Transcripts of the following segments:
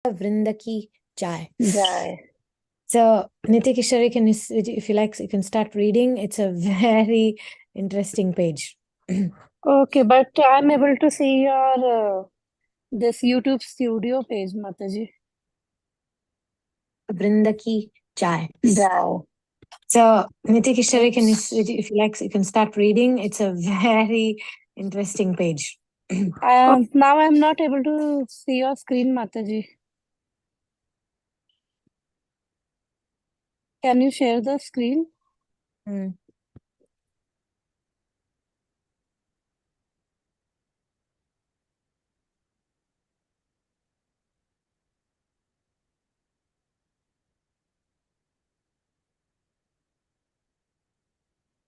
Vrinda ki Jai. Jai. So, Niti Kishore, if you like, you can start reading. It's a very interesting page. Okay, but I'm able to see your this YouTube studio page, Mataji. Vrinda ki Jai. Jai. So, Niti Kishore, if you like, you can start reading. It's a very interesting page. Now I'm not able to see your screen, Mataji. Can you share the screen? Mm.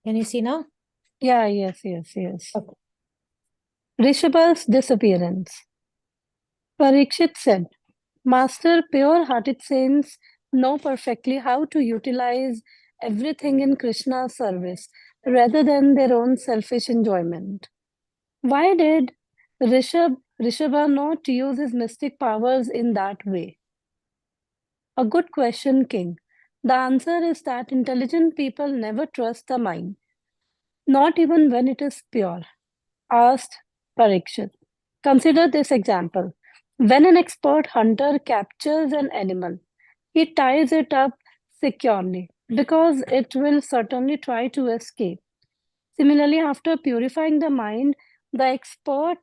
Can you see now? Yeah, yes. Okay. Rishabha's disappearance. Parikshit said, Master, pure-hearted saints know perfectly how to utilize everything in Krishna's service rather than their own selfish enjoyment. Why did Rishabha not use his mystic powers in that way? A good question, King. The answer is that intelligent people never trust the mind, not even when it is pure. Asked Parikshit. Consider this example. When an expert hunter captures an animal, he ties it up securely because it will certainly try to escape. Similarly, after purifying the mind, the expert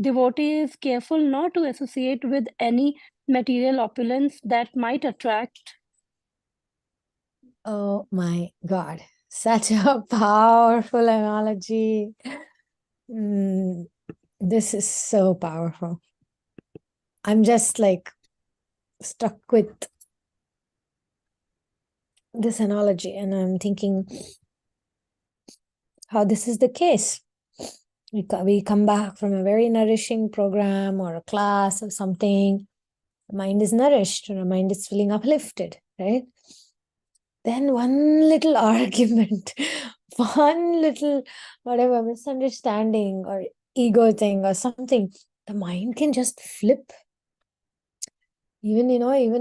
devotee is careful not to associate with any material opulence that might attract. Oh my God. Such a powerful analogy. This is so powerful. I'm just like stuck with this analogy, and I'm thinking how this is the case. We come back from a very nourishing program or a class or something. The mind is nourished, or the mind is feeling uplifted, right? Then one little argument, one little whatever misunderstanding or ego thing or something, the mind can just flip. Even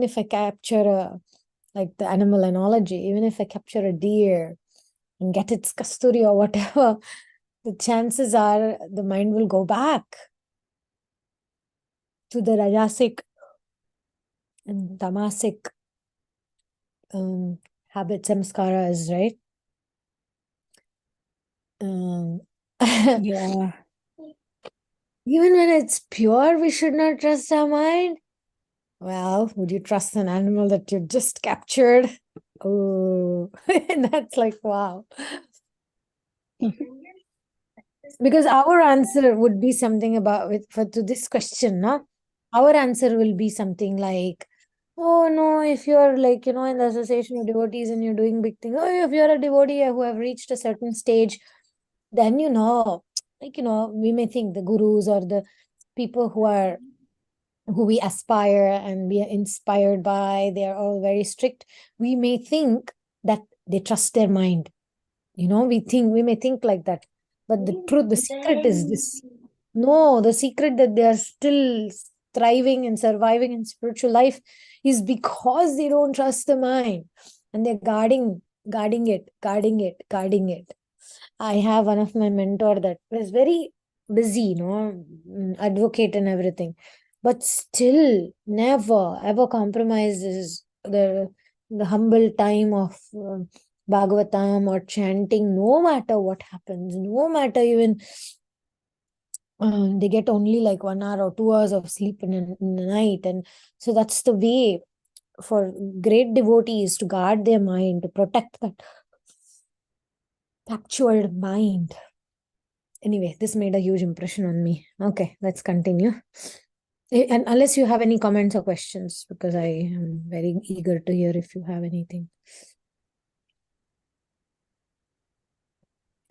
if I capture like the animal analogy, even if I capture a deer and get its kasturi or whatever, the chances are the mind will go back to the rajasic and tamasic habits, samskaras, right? Yeah. Even when it's pure, we should not trust our mind. Well, would you trust an animal that you just captured? Oh, that's like, wow. Because our answer would be something about to this question, no? Our answer will be something like, oh no, if you're like, in the association of devotees and you're doing big things, oh, if you're a devotee who have reached a certain stage, then we may think the gurus or the people who we aspire and we are inspired by, they are all very strict. We may think that they trust their mind. We may think like that. But the truth, the secret is this. No, the secret that they are still thriving and surviving in spiritual life is because they don't trust the mind and they're guarding it. I have one of my mentor that was very busy, advocate and everything, but still never ever compromises the humble time of Bhagavatam or chanting, no matter what happens, no matter even they get only like 1 hour or 2 hours of sleep in the night. And so that's the way for great devotees to guard their mind, to protect that captured mind. Anyway, this made a huge impression on me. Okay, let's continue. And unless you have any comments or questions, because I am very eager to hear if you have anything.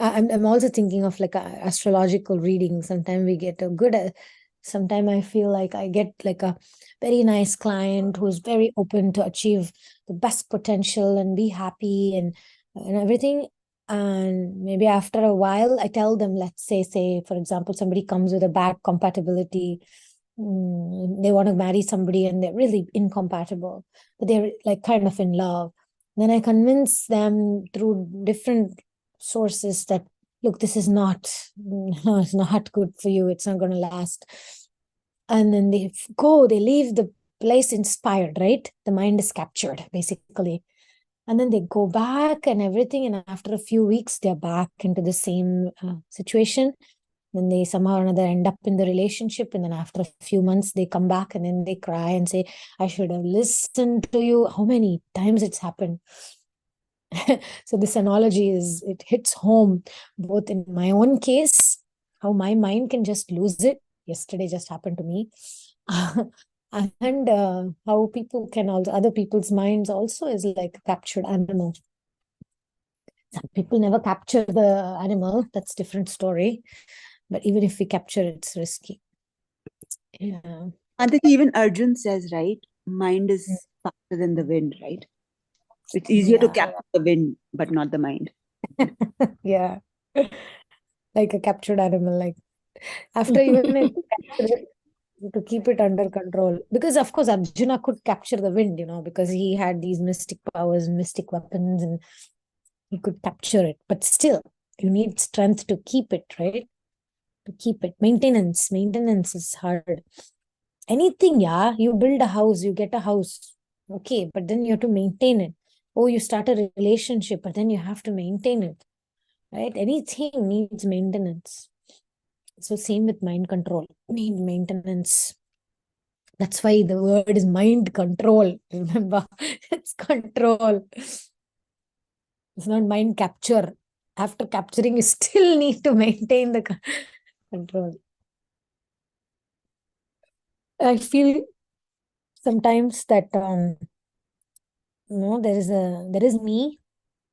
I'm also thinking of like a astrological reading. Sometimes we get a good, sometimes I feel like I get like a very nice client who's very open to achieve the best potential and be happy and everything. And maybe after a while, I tell them, let's say, for example, somebody comes with a bad compatibility. they want to marry somebody and they're really incompatible, but they're like kind of in love. Then I convince them through different sources that, look, this is not, no, it's not good for you. It's not going to last. And then they leave the place inspired, right? The mind is captured, basically. And then they go back and everything. And after a few weeks, they're back into the same situation. Then they somehow or another end up in the relationship. And then after a few months, they come back and then they cry and say, I should have listened to you. How many times it's happened? So this analogy it hits home both in my own case, how my mind can just lose it. Yesterday just happened to me. And how people can also, other people's minds also is like a captured animal. Some people never capture the animal. That's different story. But even if we capture it, it's risky. Yeah. I think even Arjun says, right, mind is faster than the wind, right? It's easier to capture the wind, but not the mind. Yeah. Like a captured animal, like after even it, to keep it under control. Because of course Arjuna could capture the wind, because he had these mystic powers and mystic weapons and he could capture it. But still, you need strength to keep it, right? To keep it. Maintenance is hard. Anything, yeah. You build a house, you get a house. Okay, but then you have to maintain it. Oh, you start a relationship, but then you have to maintain it. Right? Anything needs maintenance. So same with mind control. Need maintenance. That's why the word is mind control. Remember, it's control. It's not mind capture. After capturing, you still need to maintain the control. I feel sometimes that there is me,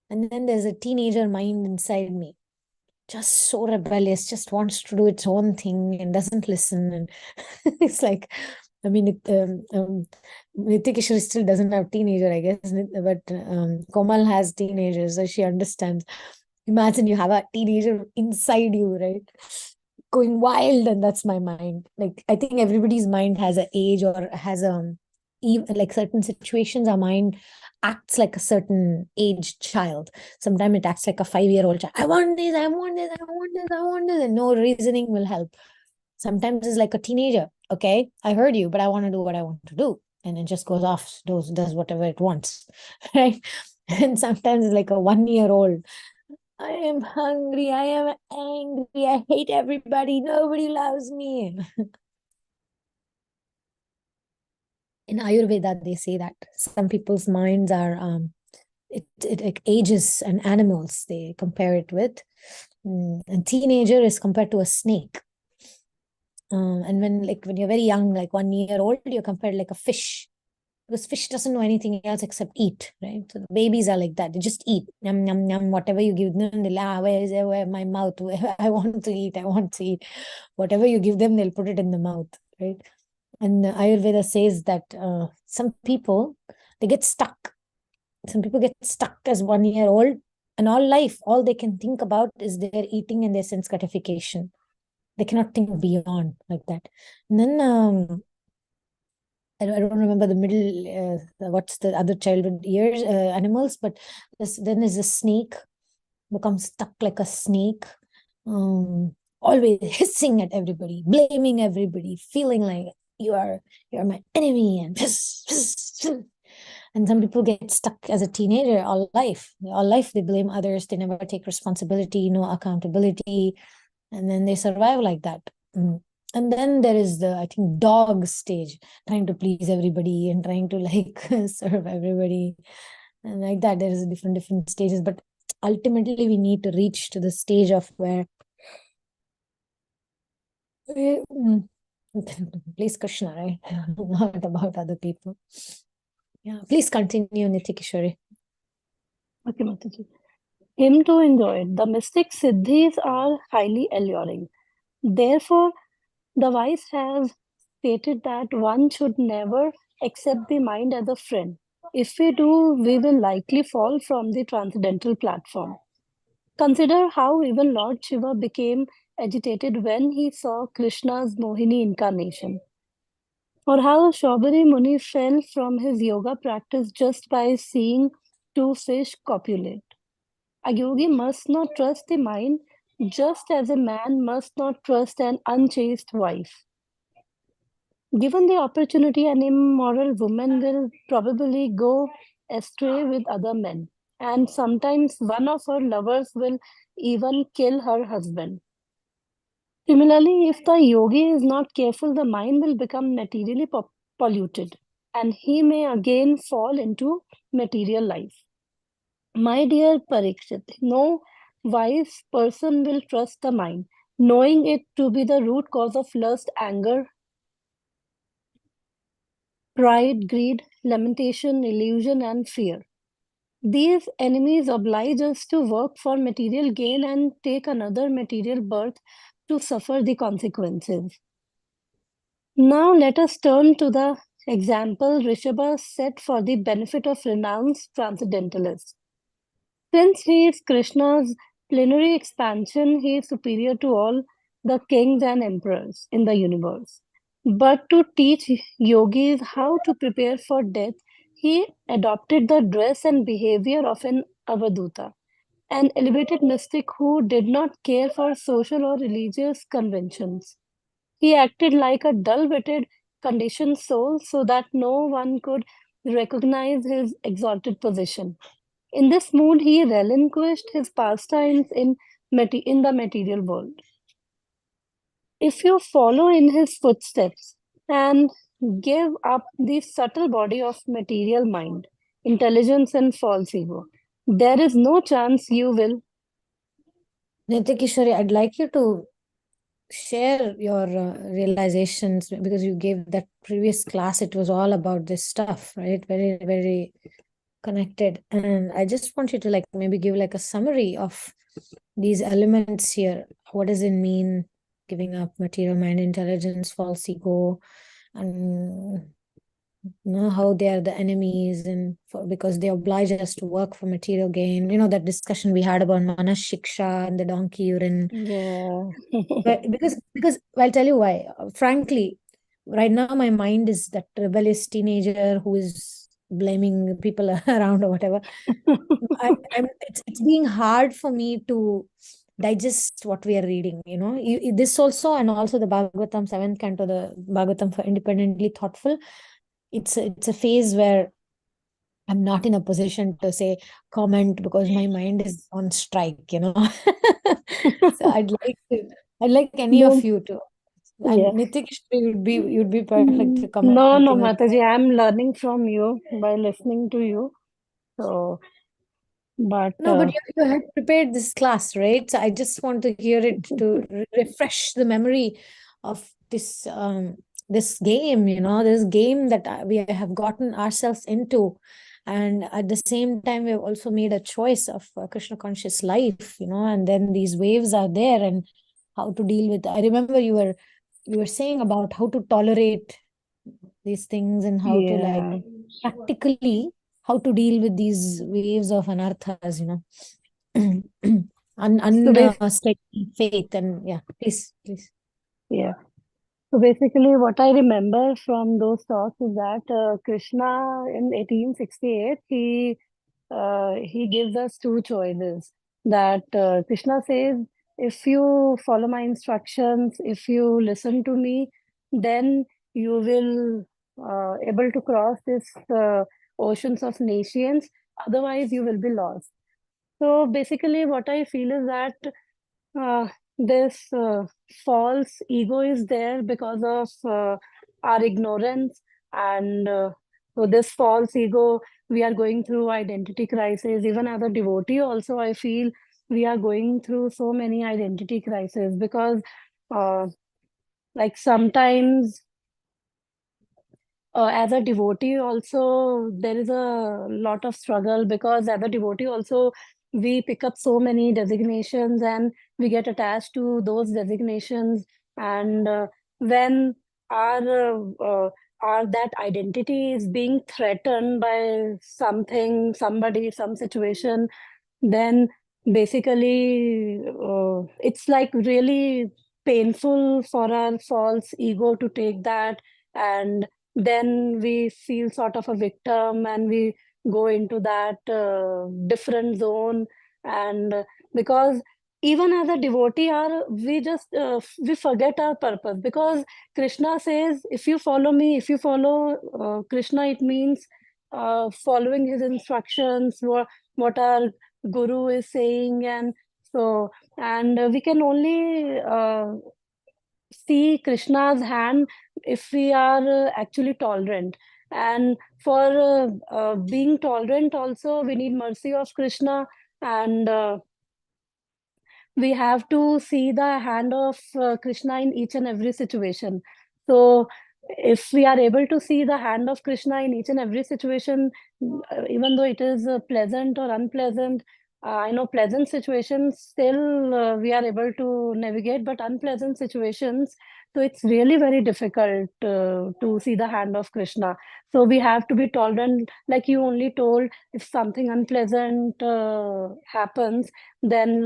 and then there's a teenager mind inside me, just so rebellious, just wants to do its own thing and doesn't listen. And it's like, I mean, Niti Kishore still doesn't have teenager, I guess, but Komal has teenagers, so she understands. Imagine you have a teenager inside you, right? Going wild, and that's my mind. Like, I think everybody's mind has an age or has like certain situations, our mind acts like a certain age child. Sometimes it acts like a 5-year-old child. I want this, I want this, I want this, I want this, and no reasoning will help. Sometimes it's like a teenager. Okay, I heard you, but I want to do what I want to do. And it just goes off, does whatever it wants. Right? And sometimes it's like a 1-year-old. I am hungry, I am angry, I hate everybody, nobody loves me. In Ayurveda, they say that some people's minds are it like ages and animals they compare it with. And teenager is compared to a snake. And when you're very young, like 1-year-old, you're compared like a fish, because fish doesn't know anything else except eat, right? So the babies are like that. They just eat. Yum, yum, yum. Whatever you give them, they'll, where is it? Where my mouth? I want to eat. I want to eat. Whatever you give them, they'll put it in the mouth, right? And Ayurveda says that some people, they get stuck. Some people get stuck as 1-year-old, and all life, all they can think about is their eating and their sense gratification. They cannot think beyond like that. And then I don't remember the middle, what's the other childhood years, animals, but then there's a snake, becomes stuck like a snake, always hissing at everybody, blaming everybody, feeling like you're my enemy, and and some people get stuck as a teenager all life. All life they blame others, they never take responsibility, no accountability, and then they survive like that. And then there is the, I think, dog stage, trying to please everybody and trying to like serve everybody. And like that, there is different stages. But ultimately, we need to reach to the stage of where please Krishna, right? Not about other people. Yeah, please continue, Niti Kishore. Okay, Mataji. Him to enjoy it. The mystic siddhis are highly alluring. Therefore, the wise has stated that one should never accept the mind as a friend. If we do, we will likely fall from the transcendental platform. Consider how even Lord Shiva became agitated when he saw Krishna's Mohini incarnation. Or how Shaubari Muni fell from his yoga practice just by seeing two fish copulate. A yogi must not trust the mind, just as a man must not trust an unchaste wife. Given the opportunity, an immoral woman will probably go astray with other men, and sometimes one of her lovers will even kill her husband. Similarly, if the yogi is not careful, the mind will become materially polluted, and he may again fall into material life. My dear Parikshit, no wise person will trust the mind, knowing it to be the root cause of lust, anger, pride, greed, lamentation, illusion, and fear. These enemies oblige us to work for material gain and take another material birth to suffer the consequences. Now let us turn to the example Rishabha set for the benefit of renounced transcendentalists. Since he is Krishna's plenary expansion, he is superior to all the kings and emperors in the universe. But to teach yogis how to prepare for death, he adopted the dress and behavior of an avaduta, an elevated mystic who did not care for social or religious conventions. He acted like a dull-witted, conditioned soul so that no one could recognize his exalted position. In this mood, he relinquished his pastimes in the material world. If you follow in his footsteps and give up the subtle body of material mind, intelligence, and false ego, there is no chance you will. Nityakishwari, I'd like you to share your realizations, because you gave that previous class. It was all about this stuff, right? Very, very connected. And I just want you to like maybe give like a summary of these elements here. What does it mean, giving up material mind, intelligence, false ego, and how they are the enemies, and because they oblige us to work for material gain. That discussion we had about manas shiksha and the donkey urine. Yeah. But because I'll tell you why. Frankly, right now my mind is that rebellious teenager who is blaming people around or whatever. It's being hard for me to digest what we are reading. This also, and also the Bhagavatam 7th canto, the Bhagavatam for Independently Thoughtful. It's a phase where I'm not in a position to say comment because my mind is on strike. So I'd like any of you to, and Yeah. Nityakishwari you'd be perfect to comment. No, Mataji, I'm learning from you by listening to you. So, but No, but you had prepared this class, right? So I just want to hear it to refresh the memory of this this game, this game that we have gotten ourselves into. And at the same time, we have also made a choice of Krishna conscious life, and then these waves are there, and how to deal with. I remember you were saying about how to tolerate these things and how to like practically how to deal with these waves of anarthas, unsteady faith. And yeah, please. Yeah. So basically, what I remember from those talks is that Krishna in 1868, he gives us two choices. That Krishna says, if you follow my instructions, if you listen to me, then you will able to cross this oceans of nations. Otherwise, you will be lost. So basically, what I feel is that this false ego is there because of our ignorance, and so this false ego, we are going through identity crisis. Even as a devotee also, I feel we are going through so many identity crises because like sometimes as a devotee also there is a lot of struggle, because as a devotee also we pick up so many designations and we get attached to those designations, and when our that identity is being threatened by something, somebody, some situation, then basically it's like really painful for our false ego to take that, and then we feel sort of a victim and we go into that different zone. And because even as a devotee, we forget our purpose, because Krishna says, if you follow me, if you follow Krishna, it means following his instructions, what our guru is saying. And so, and we can only see Krishna's hand if we are actually tolerant. And for being tolerant also, we need mercy of Krishna. And we have to see the hand of Krishna in each and every situation. So if we are able to see the hand of Krishna in each and every situation, even though it is pleasant or unpleasant, I know pleasant situations still we are able to navigate, but unpleasant situations, so it's really very difficult to see the hand of Krishna. So we have to be tolerant, like you only told, if something unpleasant happens, then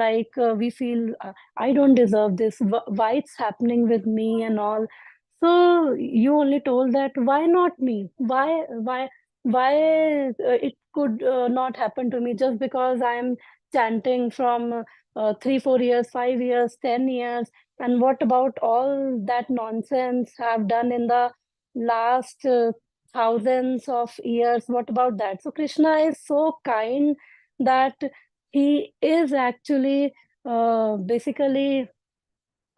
we feel I don't deserve this, why it's happening with me and all. So you only told that why not me, why it could not happen to me just because I'm chanting from 3 4 years, 5 years, 10 years. And what about all that nonsense I've done in the last thousands of years? What about that? So Krishna is so kind that he is actually basically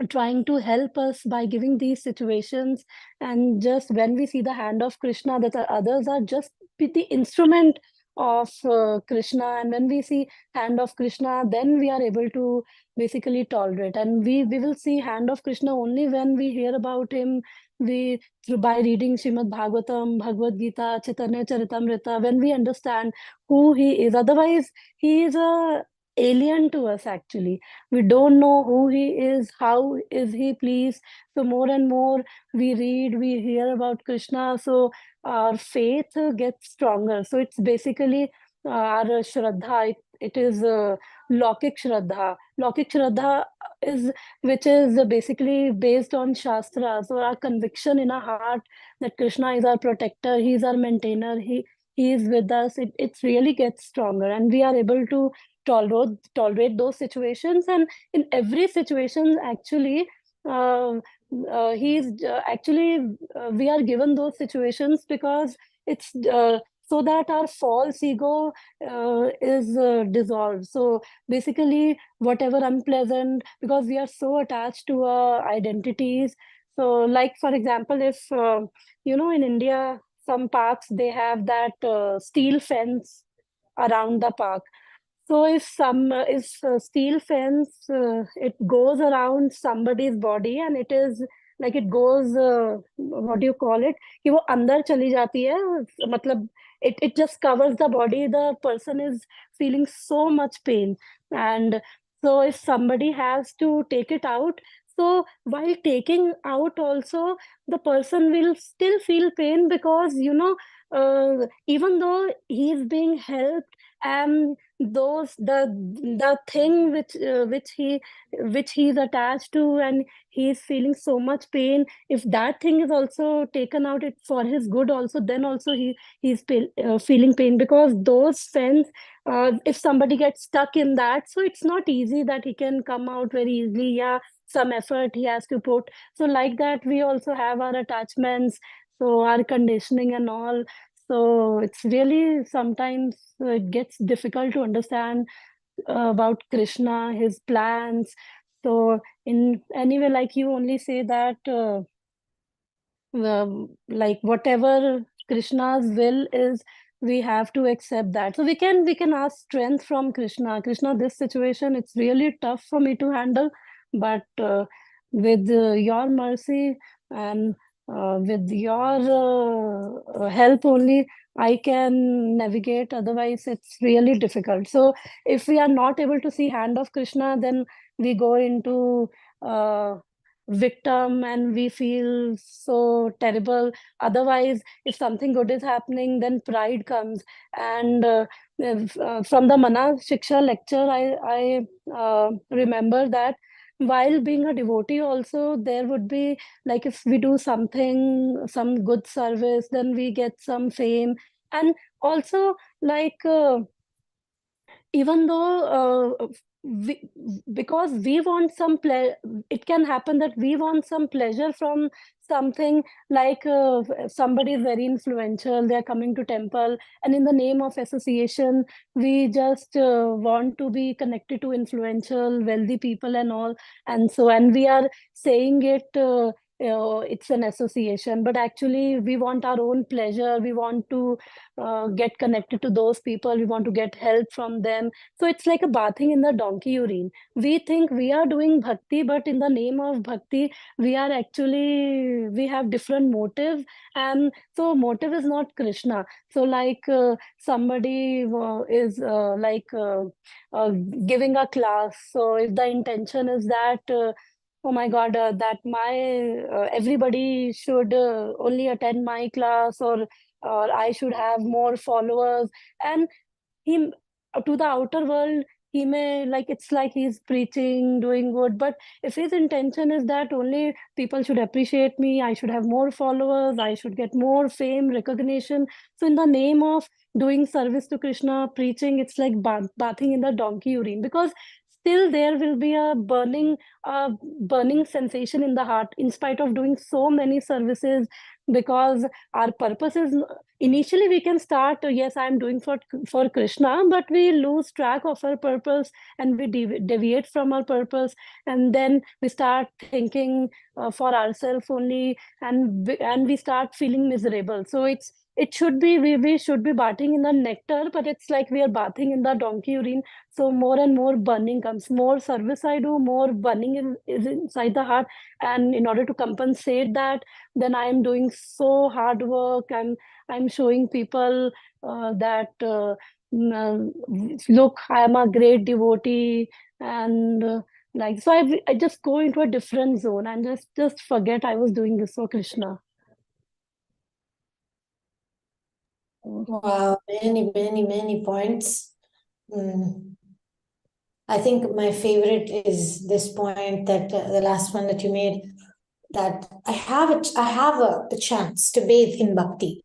trying to help us by giving these situations. And just when we see the hand of Krishna, that the others are just the instrument of Krishna, and when we see hand of Krishna, then we are able to basically tolerate. And we will see hand of Krishna only when we hear about him, we by reading Srimad Bhagavatam, Bhagavad Gita, Chaitanya Charitamrita, when we understand who he is. Otherwise he is a alien to us actually. We don't know who he is, how is he pleased. So more and more we read, we hear about Krishna, so our faith gets stronger. So it's basically our shraddha. It is Laukik Shraddha. Laukik Shraddha is, which is basically based on Shastra. So our conviction in our heart that Krishna is our protector, he is our maintainer, he is with us. It really gets stronger, and we are able to tolerate those situations. And in every situation actually, he's actually we are given those situations because it's so that our false ego is dissolved. So basically whatever unpleasant, because we are so attached to our identities. So like for example, if in India, some parks, they have that steel fence around the park. So if steel fence it goes around somebody's body, and it is like it goes what do you call it, कि वो अंदर चली जाती है, मतलब it just covers the body, the person is feeling so much pain. And so if somebody has to take it out, so while taking out also, the person will still feel pain, because even though he is being helped, and the thing which he is attached to, and he is feeling so much pain, if that thing is also taken out, it for his good also, then also he's feeling pain, because those fence, if somebody gets stuck in that, so it's not easy that he can come out very easily. Yeah, some effort he has to put. So like that, we also have our attachments, so our conditioning and all. So it's really sometimes it gets difficult to understand about Krishna, his plans. So in anyway, like you only say that like whatever Krishna's will is, we have to accept that. So we can ask strength from Krishna. Krishna, this situation, it's really tough for me to handle, but with your mercy and with your help only, I can navigate. Otherwise, it's really difficult. So if we are not able to see hand of Krishna, then we go into victim, and we feel so terrible. Otherwise, if something good is happening, then pride comes. And from the Mana Shiksha lecture, I remember that while being a devotee also, there would be like, if we do something, some good service, then we get some fame. And also like even though we, because we want some it can happen that we want some pleasure from something, like somebody is very influential, they're coming to temple, and in the name of association we just want to be connected to influential wealthy people and all. And so, and we are saying it it's an association, but actually we want our own pleasure, we want to get connected to those people, we want to get help from them. So it's like a bathing in the donkey urine. We think we are doing bhakti, but in the name of bhakti, we are actually, we have different motive. And so motive is not Krishna. So like somebody is giving a class. So if the intention is that, oh my God, that my everybody should only attend my class, or I should have more followers. And he, to the outer world, he may, like, it's like he's preaching, doing good, but if his intention is that only people should appreciate me, I should have more followers, I should get more fame, recognition, so in the name of doing service to Krishna, preaching, it's like bathing in the donkey urine, because still there will be a burning sensation in the heart in spite of doing so many services. Because our purpose is, initially we can start, yes, I'm doing for Krishna, but we lose track of our purpose, and we deviate from our purpose, and then we start thinking for ourselves only, and we start feeling miserable. So it should be, we should be bathing in the nectar, but it's like we are bathing in the donkey urine. So more and more burning comes, more service I do, more burning is inside the heart. And in order to compensate that, then I am doing so hard work, and I'm showing people that look, I am a great devotee. And like, so I just go into a different zone and just forget I was doing this for Krishna. Wow, many points. I think my favorite is this point, that the last one that you made, that I have the chance to bathe in bhakti,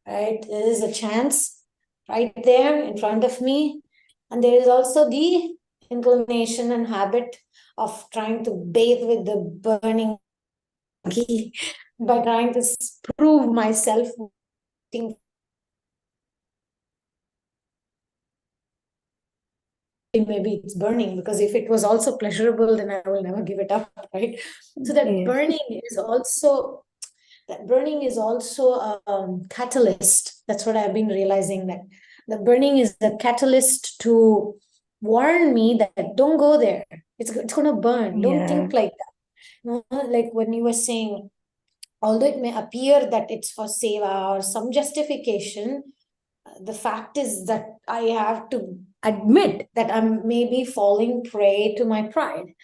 right? There is a chance right there in front of me, and there is also the inclination and habit of trying to bathe with the burning ghee by trying to prove myself. Maybe it's burning, because if it was also pleasurable, then I will never give it up, right? So that Yes. burning is also a catalyst. That's what I've been realizing, that the burning is the catalyst to warn me that don't go there. It's going to burn. Don't Yeah. think like that. Like when you were saying, although it may appear that it's for seva or some justification, the fact is that I have to admit that I'm maybe falling prey to my pride.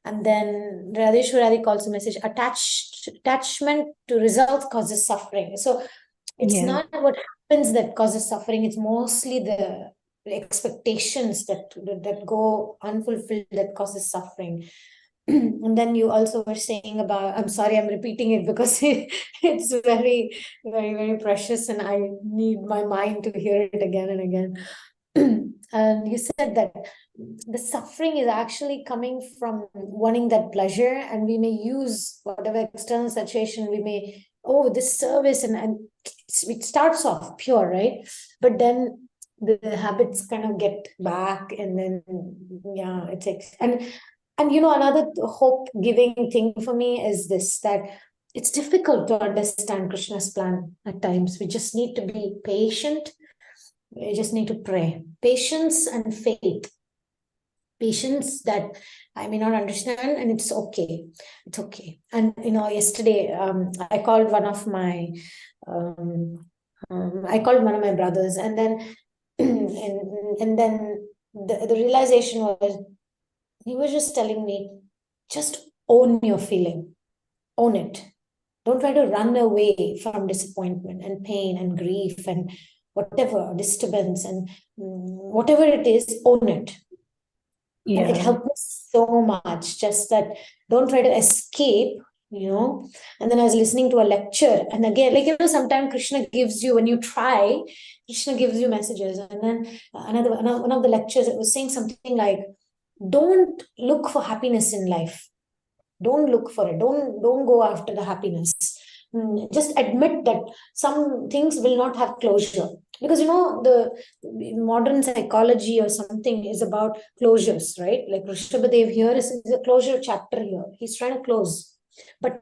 And then Radheshwaradi calls the message, attachment to results causes suffering. So it's not what happens that causes suffering, it's mostly the expectations that go unfulfilled that causes suffering. And then you also were saying about, I'm sorry, I'm repeating it because it's very precious, and I need my mind to hear it again and again. And you said that the suffering is actually coming from wanting that pleasure, and we may use whatever external situation we may, this service, and it starts off pure, right? But then the habits kind of get back, and then it takes, and another hope-giving thing for me is this, that it's difficult to understand Krishna's plan at times. We just need to be patient. We just need to pray. Patience and faith. Patience that I may not understand, and it's okay. It's okay. And yesterday, I called one of my brothers, and then and then the realization was, he was just telling me, just own your feeling, own it. Don't try to run away from disappointment and pain and grief and whatever, disturbance and whatever it is, own it. And it Yeah. helped me so much. Just that don't try to escape, And then I was listening to a lecture, and again, sometimes Krishna gives you, when you try, Krishna gives you messages. And then one of the lectures, it was saying something like, don't look for happiness in life. Don't look for it. Don't go after the happiness. Just admit that some things will not have closure, because the modern psychology or something is about closures, right? Like Rishabhadev here is a closure chapter here. He's trying to close, but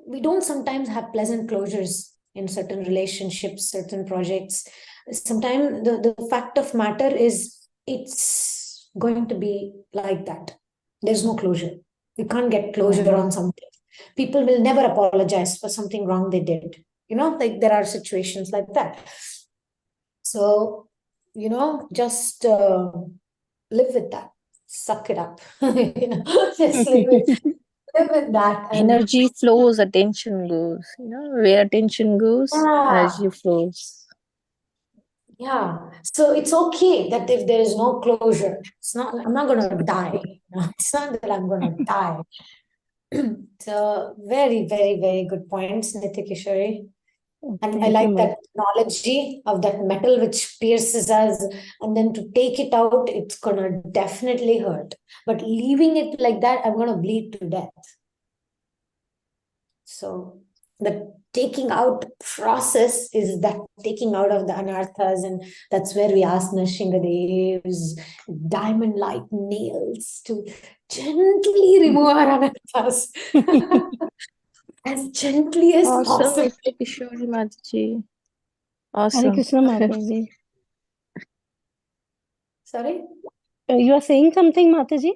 we don't sometimes have pleasant closures in certain relationships, certain projects. Sometimes the fact of matter is it's going to be like that. There's no closure. You can't get closure on something. People will never apologize for something wrong they did. Like there are situations like that. So, just live with that. Suck it up. Just live with that. And Energy flows, attention goes. Where attention goes, energy flows. Yeah. So it's okay that if there is no closure, I'm not going to die. It's not that I'm going to die. So very, very, very good points, Nitya Kishori. And I Thank like you, that analogy of that metal which pierces us, and then to take it out, it's going to definitely hurt. But leaving it like that, I'm going to bleed to death. So the taking out process is that taking out of the anarthas, and that's where we ask Nrsingadev's diamond-like nails to gently remove our anarthas as gently as Awesome, possible. Nitya Kishori Mataji. Hare Awesome. Krishna Mataji. Sorry? You are saying something, Mataji?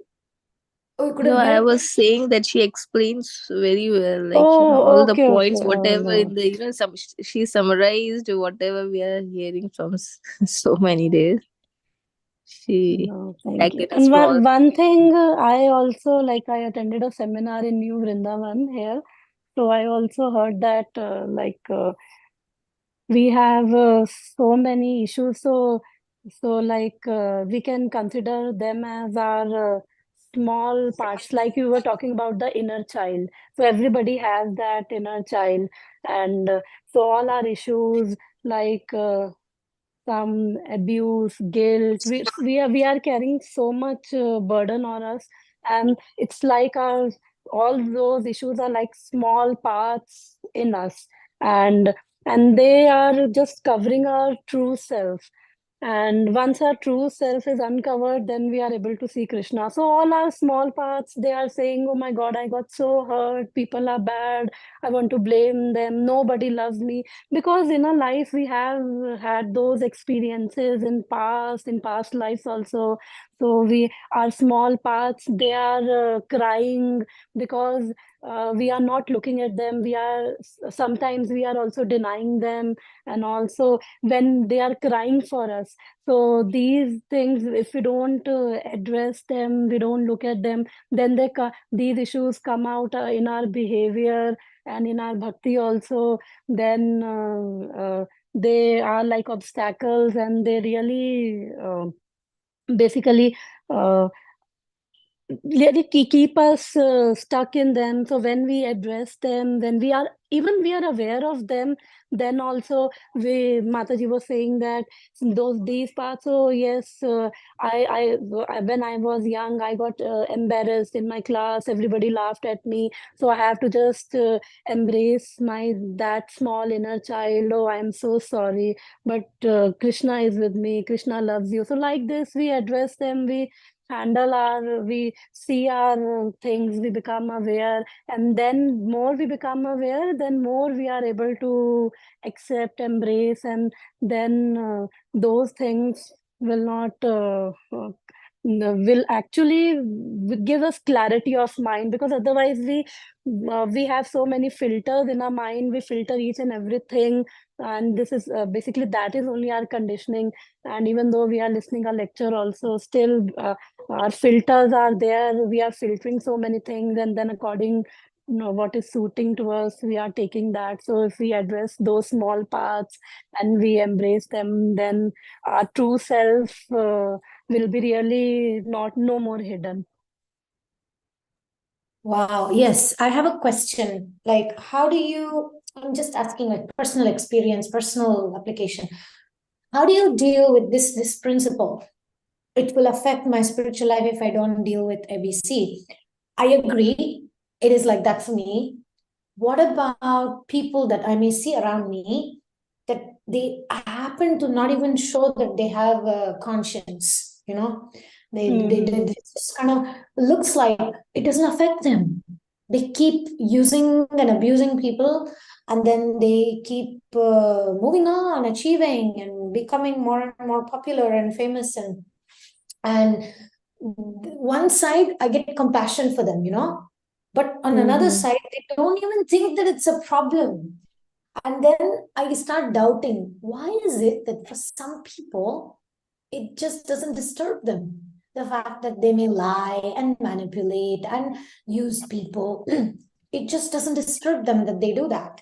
Oh, you couldn't No, I hear? was saying that she explains very well, like Oh, all the okay, points, okay. Oh, whatever in no. the she summarized whatever we are hearing from so many days. She No, thank packed you. in a And small. one thing, I also, I attended a seminar in New Vrindavan here. So I also heard that, we have so many issues. So we can consider them as our small parts, like you were talking about the inner child. So everybody has that inner child. And so all our issues, like some abuse, guilt. We are carrying so much burden on us, and it's like our all those issues are like small parts in us, and they are just covering our true self. And once our true self is uncovered, then we are able to see Krishna. So all our small parts, they are saying, "Oh my God, I got so hurt. People are bad. I want to blame them. Nobody loves me." Because in our life, we have had those experiences in past lives also. So our small parts, they are crying because we are not looking at them. Sometimes we are also denying them, and also when they are crying for us. So these things, if we don't address them, we don't look at them, then these issues come out in our behavior and in our bhakti also. Then they are like obstacles, and they really basically really keep us stuck in them. So when we address them, when we are aware of them, then also Mataji was saying that these parts. So yes, when I was young, I got embarrassed in my class. Everybody laughed at me. So I have to just embrace that small inner child. Oh, I'm so sorry, but Krishna is with me. Krishna loves you. So like this, we address them. We see our things, we become aware, and then more we become aware, then more we are able to accept, embrace, and then those things will not will actually give us clarity of mind. Because otherwise we have so many filters in our mind. We filter each and everything, and this is basically that is only our conditioning. And even though we are listening a lecture also, still our filters are there. We are filtering so many things, and then according what is suiting to us, we are taking that. So if we address those small parts and we embrace them, then our true self will be really no more hidden. Wow. Yes, I have a question. Like, how do you, I'm just asking like personal experience, personal application. How do you deal with this principle? It will affect my spiritual life if I don't deal with ABC. I agree. It is like that for me. What about people that I may see around me that they happen to not even show that they have a conscience, you know? They just kind of looks like it doesn't affect them. They keep using and abusing people, and then they keep moving on, achieving and becoming more and more popular and famous. And one side, I get compassion for them, but on another side, they don't even think that it's a problem. And then I start doubting, why is it that for some people, it just doesn't disturb them? The fact that they may lie and manipulate and use people, it just doesn't disturb them that they do that.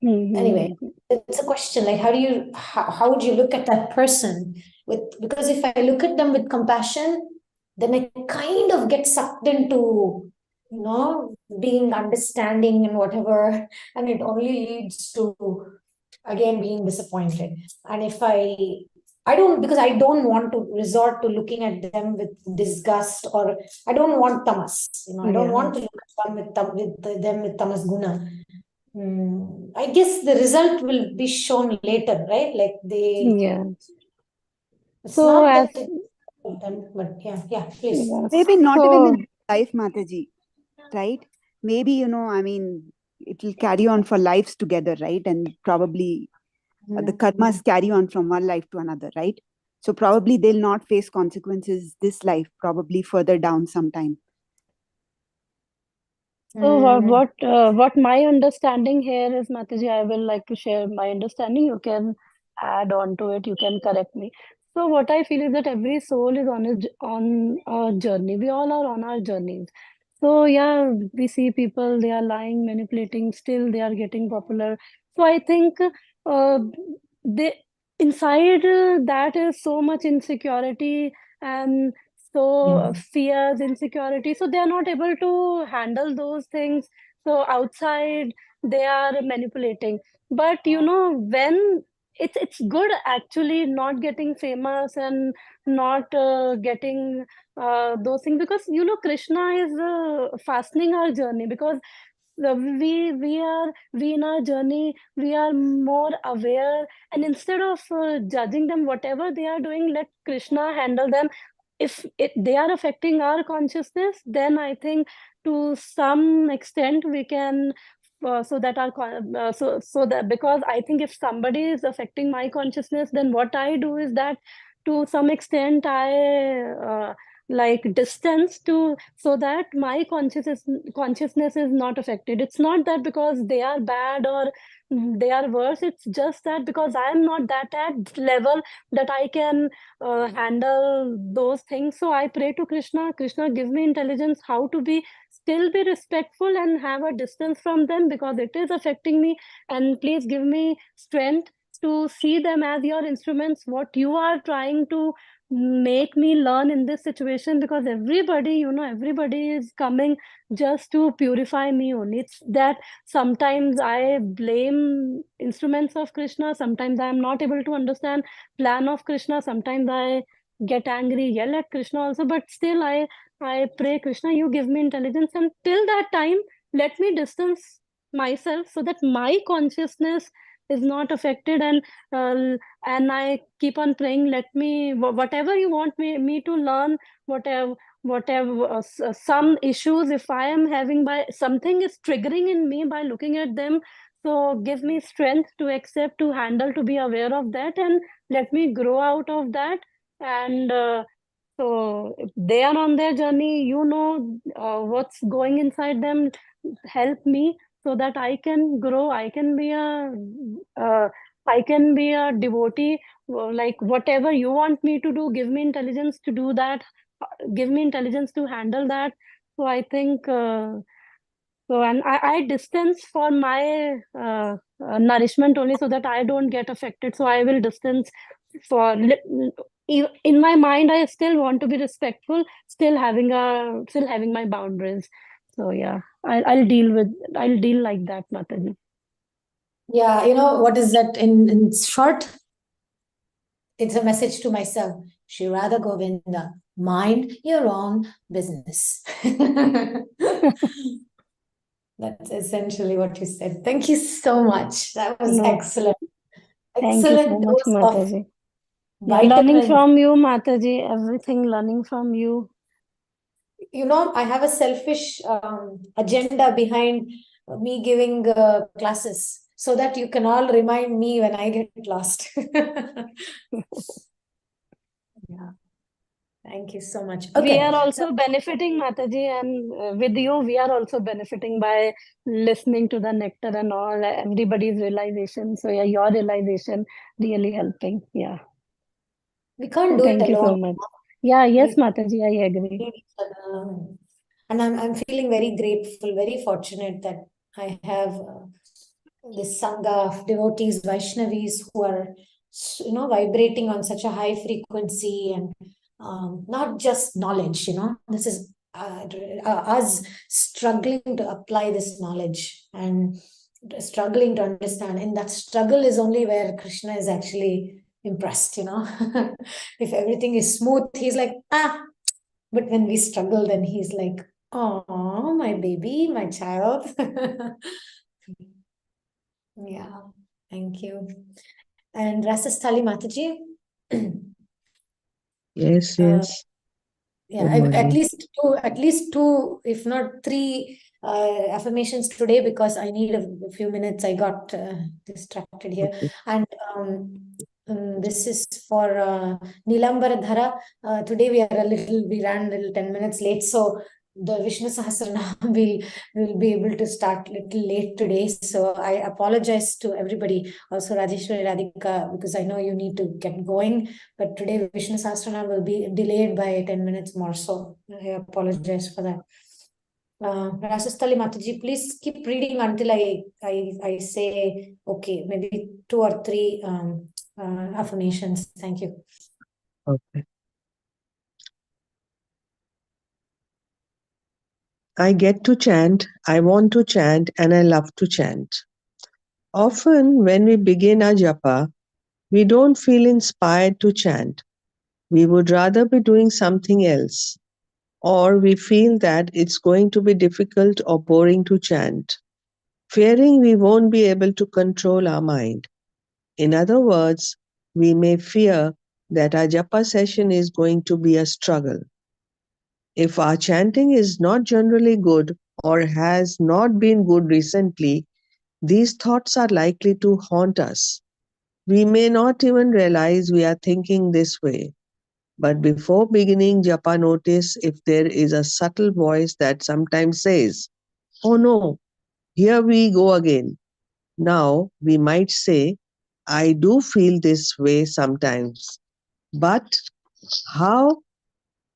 Anyway, it's a question, like how would you look at that person because if I look at them with compassion, then I kind of get sucked into being understanding and whatever, and it only leads to again being disappointed. And if I don't, because I don't want to resort to looking at them with disgust, or I don't want tamas, I don't want to look at them with tamas guna. I guess the result will be shown later, right? Like it's So not as that done, but yeah, please. Maybe not even in so life, Mataji, right? Maybe, I mean, it will carry on for lives together, right? And probably the karmas carry on from one life to another, right? So probably they'll not face consequences this life, probably further down sometime. So what my understanding here is, Mataji, I will like to share my understanding. You can add on to it. You can correct me. So what I feel is that every soul is on a journey. We all are on our journeys. So yeah, we see people, they are lying, manipulating, still they are getting popular. So I think they inside that is so much insecurity and so fears, insecurity. So they are not able to handle those things. So outside they are manipulating. But when it's good actually not getting famous and not getting those things, because Krishna is fastening our journey, because we in our journey we are more aware, and instead of judging them whatever they are doing, let Krishna handle them. If they are affecting our consciousness, then I think to some extent we can so that so that, because I think if somebody is affecting my consciousness, then what I do is that to some extent I like distance to, so that my consciousness is not affected. It's not that because they are bad or they are worse, it's just that because I am not that at level that I can handle those things. So I pray to Krishna, give me intelligence how to still be respectful and have a distance from them, because it is affecting me. And please give me strength to see them as your instruments, what you are trying to make me learn in this situation, because everybody is coming just to purify me only. It's that sometimes I blame instruments of Krishna, sometimes I am not able to understand plan of Krishna, sometimes I get angry, yell at Krishna also, but still I pray, Krishna, you give me intelligence, and till that time let me distance myself so that my consciousness is not affected. And I keep on praying, let me whatever you want me to learn, whatever some issues if I am having, by something is triggering in me by looking at them, so give me strength to accept, to handle, to be aware of that, and let me grow out of that. And so if they are on their journey, what's going inside them, help me so that I can grow, I can be a devotee. Like whatever you want me to do, give me intelligence to do that, give me intelligence to handle that. So I think so, and I distance for my nourishment only, so that I don't get affected. So I will distance for in my mind, I still want to be respectful, still having my boundaries. So yeah, I'll deal like that, Mataji. Yeah, you know, what is that in short? It's a message to myself. Shri Radha Govinda, mind your own business. That's essentially what you said. Thank you so much. That was No, excellent. thank you so Excellent much, dose of Mataji. Yeah, learning vitamins. from you, Mataji, everything learning from you. You know, I have a selfish agenda behind me giving classes so that you can all remind me when I get lost. Yeah. Thank you so much. We Okay. are also benefiting, Mataji, and with you, we are also benefiting by listening to the nectar and all, everybody's realization. So yeah, your realization really helping. Yeah. We can't So do it thank you so alone. much. Yeah, yes, We Mataji, I agree. need each other. And I'm feeling very grateful, very fortunate that I have this Sangha of devotees, Vaishnavis, who are, you know, vibrating on such a high frequency and not just knowledge, you know, this is us struggling to apply this knowledge and struggling to understand. And that struggle is only where Krishna is actually impressed, you know. If everything is smooth, he's like, ah. But when we struggle, then he's like, oh, my baby, my child. Yeah, thank you. And Rasastali Mataji. Yes, Uh, yes. yeah, Good morning. at least two, if not three affirmations today, because I need a few minutes. I got distracted here. Okay. And this is for Nilambara Dhara. Today we ran a little 10 minutes late. So the Vishnu Sahasranam will be able to start little late today. So I apologize to everybody, also Rajeshwari Radhika, because I know you need to get going. But today Vishnu Sahasranam will be delayed by 10 minutes more. So I apologize for that. Rasastali Mataji, please keep reading until I say, okay, maybe two or three affirmations. Thank you. Okay. I get to chant, I want to chant, and I love to chant. Often, when we begin our japa, we don't feel inspired to chant. We would rather be doing something else, or we feel that it's going to be difficult or boring to chant, fearing we won't be able to control our mind. In other words, we may fear that our japa session is going to be a struggle. If our chanting is not generally good or has not been good recently, these thoughts are likely to haunt us. We may not even realize we are thinking this way. But before beginning japa, notice if there is a subtle voice that sometimes says, "Oh no, here we go again." Now we might say, "I do feel this way sometimes." But how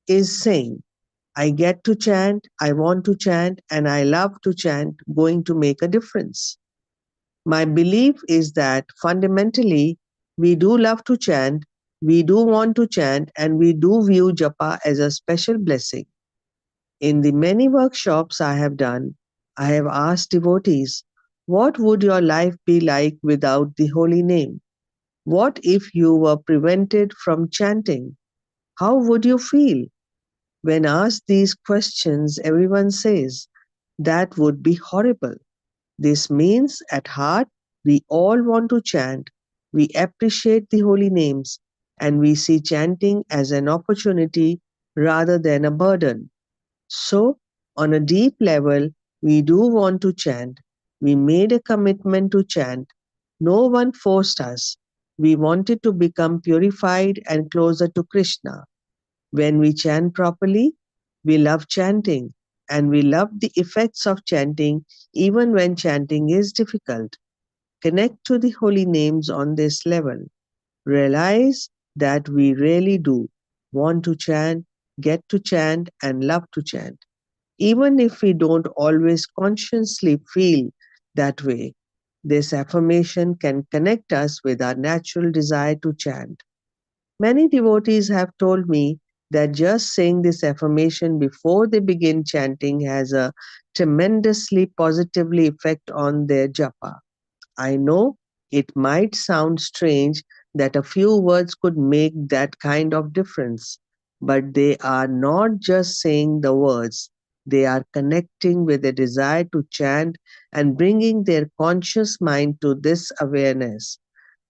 is saying, "I get to chant, I want to chant, and I love to chant" going to make a difference? My belief is that fundamentally, we do love to chant, we do want to chant, and we do view japa as a special blessing. In the many workshops I have done, I have asked devotees, what would your life be like without the holy name? What if you were prevented from chanting? How would you feel? When asked these questions, everyone says, that would be horrible. This means at heart, we all want to chant, we appreciate the holy names, and we see chanting as an opportunity rather than a burden. So, on a deep level, we do want to chant. We made a commitment to chant. No one forced us. We wanted to become purified and closer to Krishna. When we chant properly, we love chanting, and we love the effects of chanting even when chanting is difficult. Connect to the holy names on this level. Realize that we really do want to chant, get to chant, and love to chant. Even if we don't always consciously feel that way, this affirmation can connect us with our natural desire to chant. Many devotees have told me that just saying this affirmation before they begin chanting has a tremendously positively effect on their japa. I know it might sound strange that a few words could make that kind of difference, but they are not just saying the words, they are connecting with a desire to chant and bringing their conscious mind to this awareness.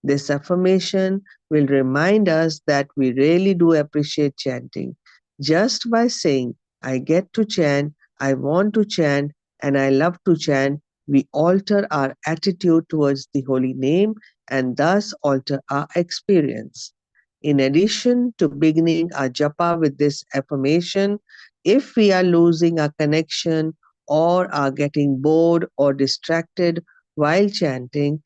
This affirmation will remind us that we really do appreciate chanting. Just by saying, I get to chant, I want to chant, and I love to chant, we alter our attitude towards the holy name and thus alter our experience. In addition to beginning our japa with this affirmation, if we are losing our connection or are getting bored or distracted while chanting,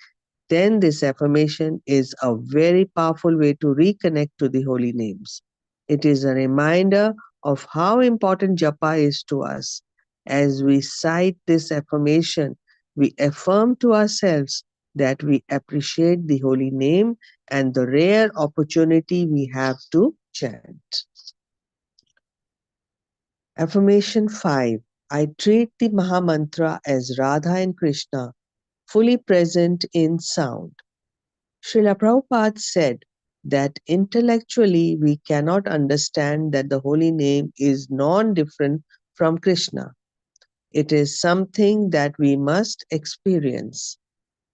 then this affirmation is a very powerful way to reconnect to the holy names. It is a reminder of how important japa is to us. As we cite this affirmation, we affirm to ourselves that we appreciate the holy name and the rare opportunity we have to chant. Affirmation 5. I treat the Mahamantra as Radha and Krishna, fully present in sound. Srila Prabhupada said that intellectually we cannot understand that the holy name is non-different from Krishna. It is something that we must experience.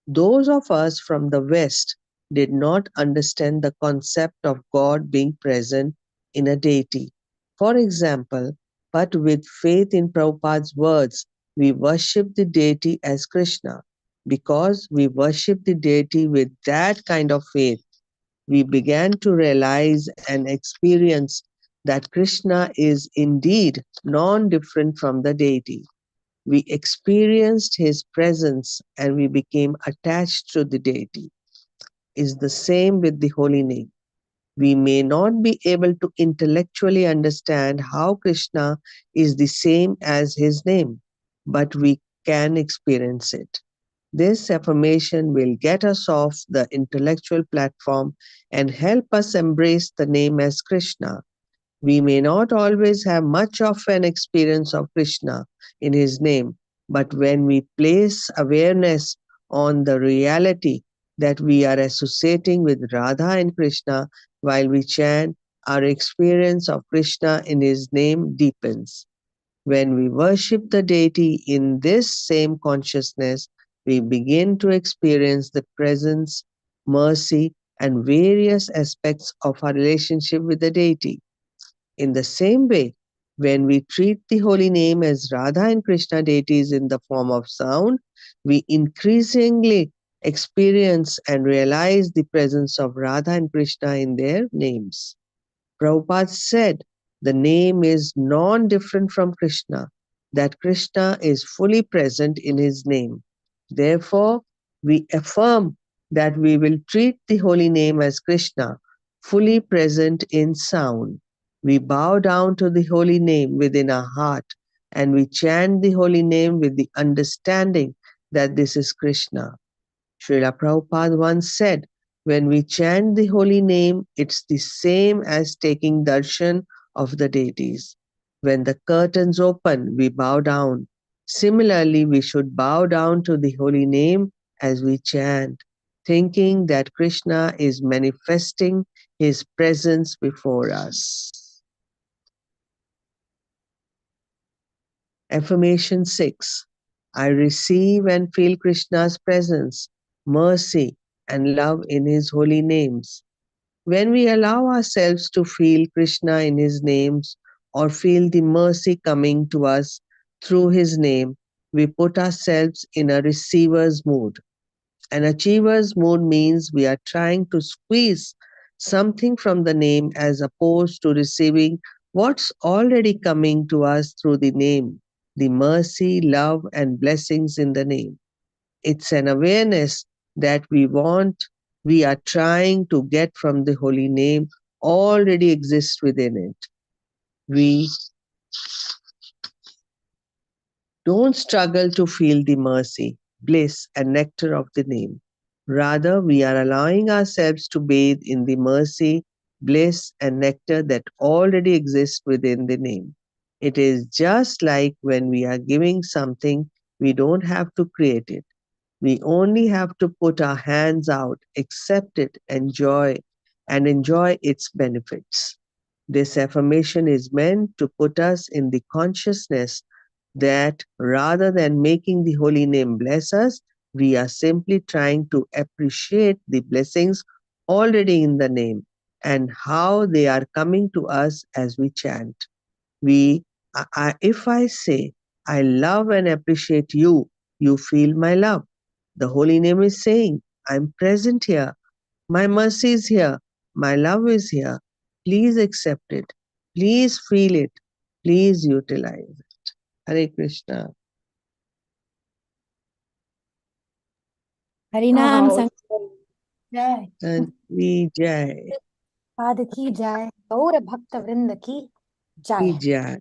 Those of us from the West did not understand the concept of God being present in a deity. For example, but with faith in Prabhupada's words, we worship the deity as Krishna. Because we worship the deity with that kind of faith, we began to realize and experience that Krishna is indeed non-different from the deity. We experienced his presence and we became attached to the deity. Is the same with the holy name. We may not be able to intellectually understand how Krishna is the same as his name, but we can experience it. This affirmation will get us off the intellectual platform and help us embrace the name as Krishna. We may not always have much of an experience of Krishna in his name, but when we place awareness on the reality that we are associating with Radha and Krishna while we chant, our experience of Krishna in his name deepens. When we worship the deity in this same consciousness, we begin to experience the presence, mercy, and various aspects of our relationship with the deity. In the same way, when we treat the holy name as Radha and Krishna deities in the form of sound, we increasingly experience and realize the presence of Radha and Krishna in their names. Prabhupada said the name is non-different from Krishna, that Krishna is fully present in his name. Therefore, we affirm that we will treat the holy name as Krishna, fully present in sound. We bow down to the holy name within our heart and we chant the holy name with the understanding that this is Krishna. Srila Prabhupada once said, when we chant the holy name, it's the same as taking darshan of the deities. When the curtains open, we bow down. Similarly, we should bow down to the holy name as we chant, thinking that Krishna is manifesting his presence before us. Affirmation 6. I receive and feel Krishna's presence, mercy, and love in his holy names. When we allow ourselves to feel Krishna in his names or feel the mercy coming to us through his name, we put ourselves in a receiver's mood. An achiever's mood means we are trying to squeeze something from the name as opposed to receiving what's already coming to us through the name, the mercy, love, and blessings in the name. It's an awareness that we are trying to get from the holy name already exists within it. We don't struggle to feel the mercy, bliss, and nectar of the name. Rather, we are allowing ourselves to bathe in the mercy, bliss, and nectar that already exists within the name. It is just like when we are giving something, we don't have to create it. We only have to put our hands out, accept it, and enjoy its benefits. This affirmation is meant to put us in the consciousness that rather than making the holy name bless us, we are simply trying to appreciate the blessings already in the name and how they are coming to us as we chant. If I say, I love and appreciate you, you feel my love. The holy name is saying, I'm present here. My mercy is here. My love is here. Please accept it. Please feel it. Please utilize it. Hare Krishna. Harinam Wow. Sankar Jai. And we Jai. Pada ki jai. Gaura Bhakta Vrinda ki Ki jai. Jai.